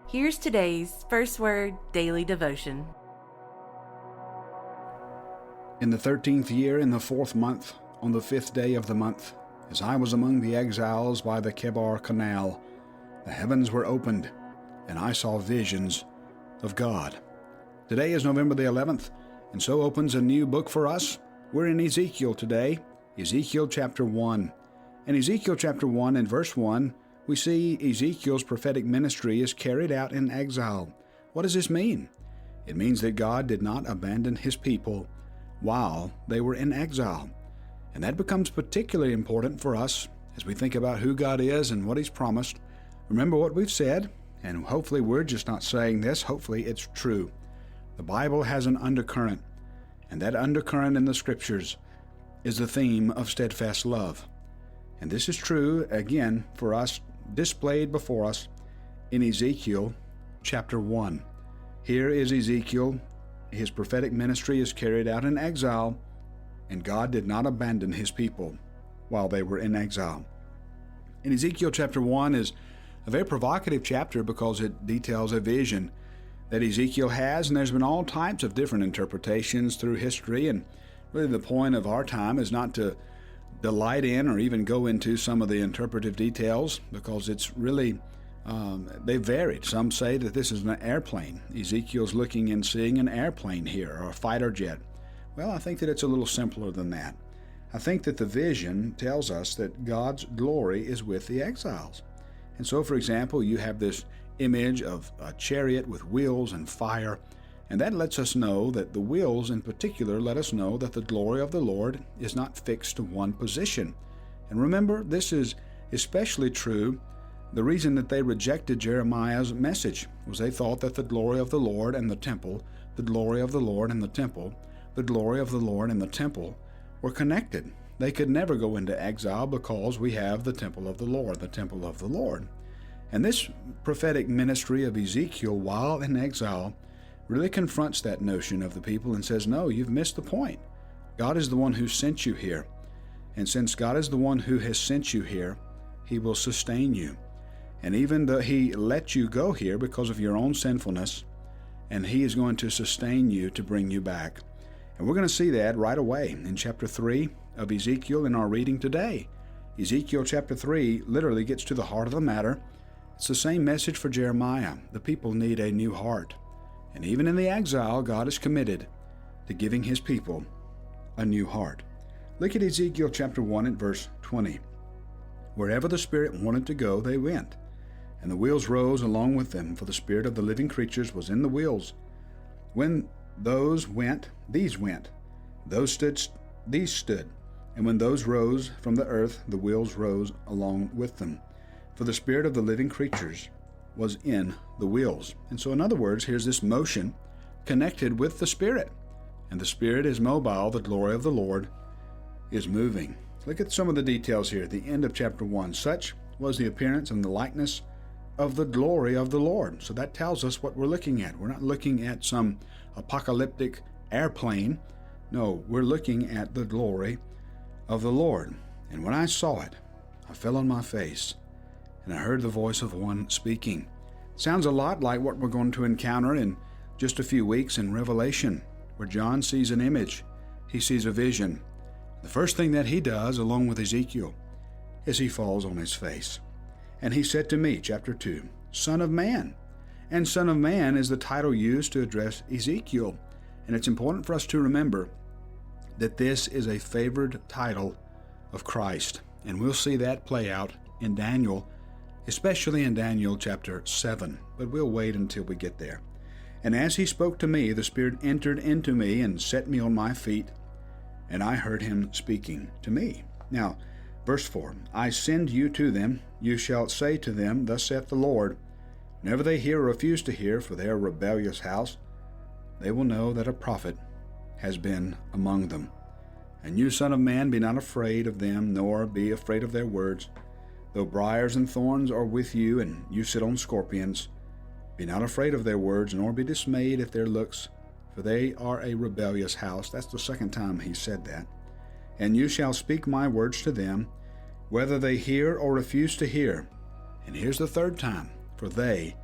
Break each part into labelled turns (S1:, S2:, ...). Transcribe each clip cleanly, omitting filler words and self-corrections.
S1: Here's today's First Word Daily Devotion.
S2: In the 13th year, in the 4th month, on the 5th day of the month, as I was among the exiles by the Kebar Canal, the heavens were opened, and I saw visions of God. Today is November the 11th, and so opens a new book for us. We're in Ezekiel today, Ezekiel chapter 1. In Ezekiel chapter 1 and verse 1, we see Ezekiel's prophetic ministry is carried out in exile. What does this mean? It means that God did not abandon his people while they were in exile. And that becomes particularly important for us as we think about who God is and what he's promised. Remember what we've said, and hopefully we're just not saying this, hopefully it's true. The Bible has an undercurrent, and that undercurrent in the Scriptures is the theme of steadfast love. And this is true, again, for us, displayed before us in Ezekiel chapter 1. Here is Ezekiel. His prophetic ministry is carried out in exile, and God did not abandon his people while they were in exile. In Ezekiel chapter 1 is a very provocative chapter because it details a vision that Ezekiel has, and there's been all types of different interpretations through history, and really the point of our time is not to delight in or even go into some of the interpretive details because it's really, they varied. Some say that this is an airplane. Ezekiel's looking and seeing an airplane here, or a fighter jet. Well, I think that it's a little simpler than that. I think that the vision tells us that God's glory is with the exiles. And so, for example, you have this image of a chariot with wheels and fire, and that lets us know that the wheels in particular let us know that the glory of the Lord is not fixed to one position. And remember, this is especially true. The reason that they rejected Jeremiah's message was they thought that the glory of the Lord and the temple, the glory of the Lord and the temple, the glory of the Lord and the temple were connected. They could never go into exile because we have the temple of the Lord, the temple of the Lord. And this prophetic ministry of Ezekiel while in exile really confronts that notion of the people and says, no, you've missed the point. God is the one who sent you here. And since God is the one who has sent you here, he will sustain you. And even though he let you go here because of your own sinfulness, and he is going to sustain you to bring you back. And we're going to see that right away in chapter 3 of Ezekiel in our reading today. Ezekiel chapter 3 literally gets to the heart of the matter. It's the same message for Jeremiah. The people need a new heart. And even in the exile, God is committed to giving his people a new heart. Look at Ezekiel chapter 1 and verse 20. Wherever the Spirit wanted to go, they went. And the wheels rose along with them, for the spirit of the living creatures was in the wheels. When those went, these went. Those stood, these stood. And when those rose from the earth, the wheels rose along with them. For the spirit of the living creatures was in the wheels. And so in other words, here's this motion connected with the Spirit. And the Spirit is mobile, the glory of the Lord is moving. Look at some of the details here at the end of chapter 1. Such was the appearance and the likeness of the glory of the Lord. So that tells us what we're looking at. We're not looking at some apocalyptic airplane. No, we're looking at the glory of the Lord. And when I saw it, I fell on my face, and I heard the voice of one speaking. Sounds a lot like what we're going to encounter in just a few weeks in Revelation, where John sees an image. He sees a vision. The first thing that he does, along with Ezekiel, is he falls on his face. And he said to me, chapter 2, Son of Man. And Son of Man is the title used to address Ezekiel. And it's important for us to remember that this is a favored title of Christ. And we'll see that play out in Daniel, especially in Daniel chapter 7, but we'll wait until we get there. And as he spoke to me, the Spirit entered into me and set me on my feet, and I heard him speaking to me. Now, verse 4, I send you to them. You shall say to them, Thus saith the Lord, whenever they hear or refuse to hear, for they are a rebellious house, they will know that a prophet has been among them. And you, Son of Man, be not afraid of them, nor be afraid of their words. Though briars and thorns are with you, and you sit on scorpions, be not afraid of their words, nor be dismayed at their looks, for they are a rebellious house. That's the second time he said that. And you shall speak my words to them, whether they hear or refuse to hear. And here's the third time, for they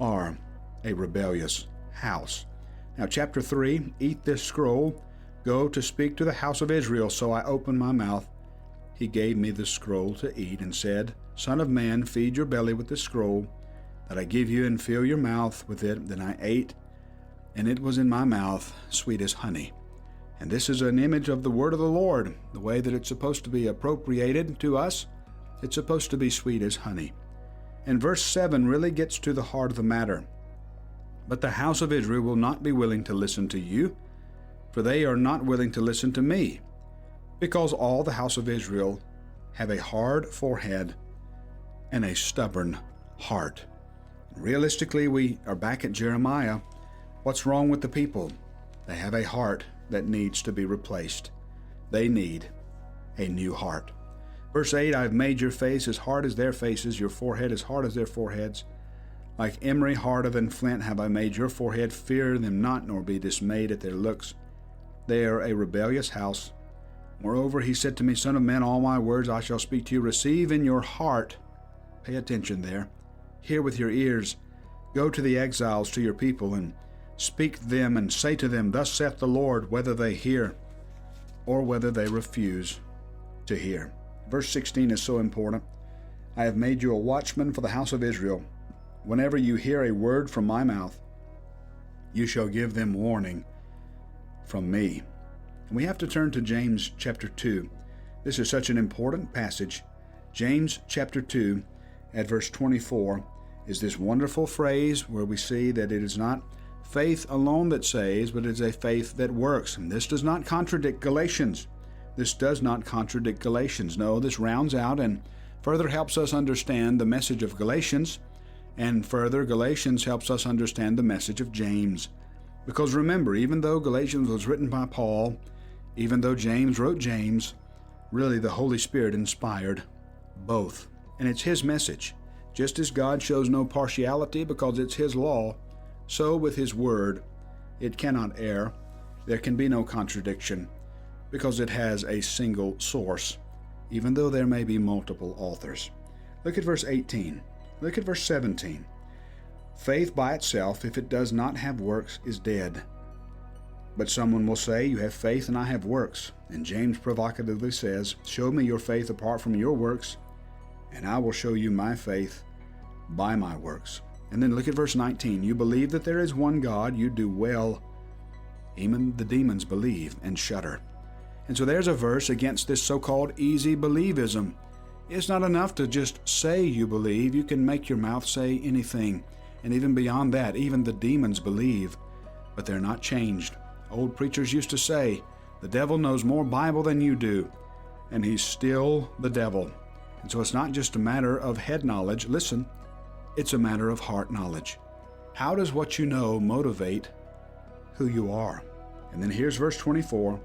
S2: are a rebellious house. Now, chapter 3, eat this scroll, go to speak to the house of Israel. So I opened my mouth. He gave me the scroll to eat and said, Son of man, feed your belly with this scroll that I give you and fill your mouth with it. Then I ate, and it was in my mouth sweet as honey. And this is an image of the word of the Lord, the way that it's supposed to be appropriated to us. It's supposed to be sweet as honey. And verse 7 really gets to the heart of the matter. But the house of Israel will not be willing to listen to you, for they are not willing to listen to me, because all the house of Israel have a hard forehead and a stubborn heart. Realistically, we are back at Jeremiah. What's wrong with the people? They have a heart that needs to be replaced. They need a new heart. Verse 8, I have made your face as hard as their faces, your forehead as hard as their foreheads. Like emery harder than flint have I made your forehead. Fear them not, nor be dismayed at their looks. They are a rebellious house. Moreover, he said to me, Son of man, all my words I shall speak to you. Receive in your heart. Pay attention there. Hear with your ears. Go to the exiles, to your people, and speak to them, and say to them, Thus saith the Lord, whether they hear or whether they refuse to hear. Verse 16 is so important. I have made you a watchman for the house of Israel. Whenever you hear a word from my mouth, you shall give them warning from me. And we have to turn to James chapter 2. This is such an important passage. James chapter 2 at verse 24 is this wonderful phrase where we see that it is not faith alone that saves, but it is a faith that works. And this does not contradict Galatians. This does not contradict Galatians. No, this rounds out and further helps us understand the message of Galatians, and further, Galatians helps us understand the message of James. Because remember, even though Galatians was written by Paul, even though James wrote James, really the Holy Spirit inspired both. And it's his message. Just as God shows no partiality because it's his law, so with his word, it cannot err. There can be no contradiction because it has a single source, even though there may be multiple authors. Look at verse 18. Look at verse 17. Faith by itself, if it does not have works, is dead. But someone will say, You have faith and I have works. And James provocatively says, Show me your faith apart from your works, and I will show you my faith by my works. And then look at verse 19. You believe that there is one God, you do well. Even the demons believe and shudder. And so there's a verse against this so-called easy believism. It's not enough to just say you believe. You can make your mouth say anything. And even beyond that, even the demons believe, but they're not changed. Old preachers used to say, the devil knows more Bible than you do, and he's still the devil. And so it's not just a matter of head knowledge. Listen, it's a matter of heart knowledge. How does what you know motivate who you are? And then here's verse 24.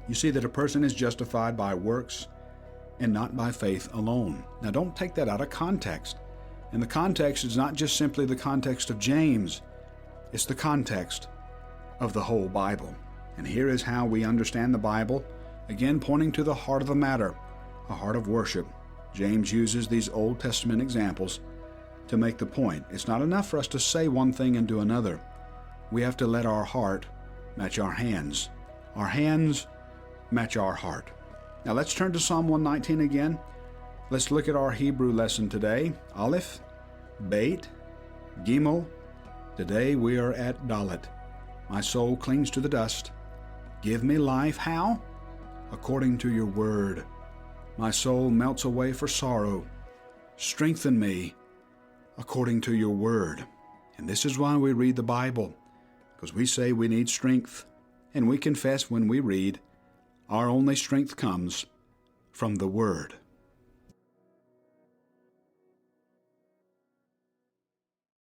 S2: You see that a person is justified by works and not by faith alone. Now don't take that out of context. And the context is not just simply the context of James. It's the context of the whole Bible. And here is how we understand the Bible, again pointing to the heart of the matter, a heart of worship. James uses these Old Testament examples to make the point. It's not enough for us to say one thing and do another. We have to let our heart match our hands. Our hands match our heart. Now let's turn to Psalm 119 again. Let's look at our Hebrew lesson today. Aleph, Beit, Gimel. Today we are at Dalet. My soul clings to the dust. Give me life. How? According to your word. My soul melts away for sorrow. Strengthen me according to your word. And this is why we read the Bible, because we say we need strength, and we confess when we read, our only strength comes from the word.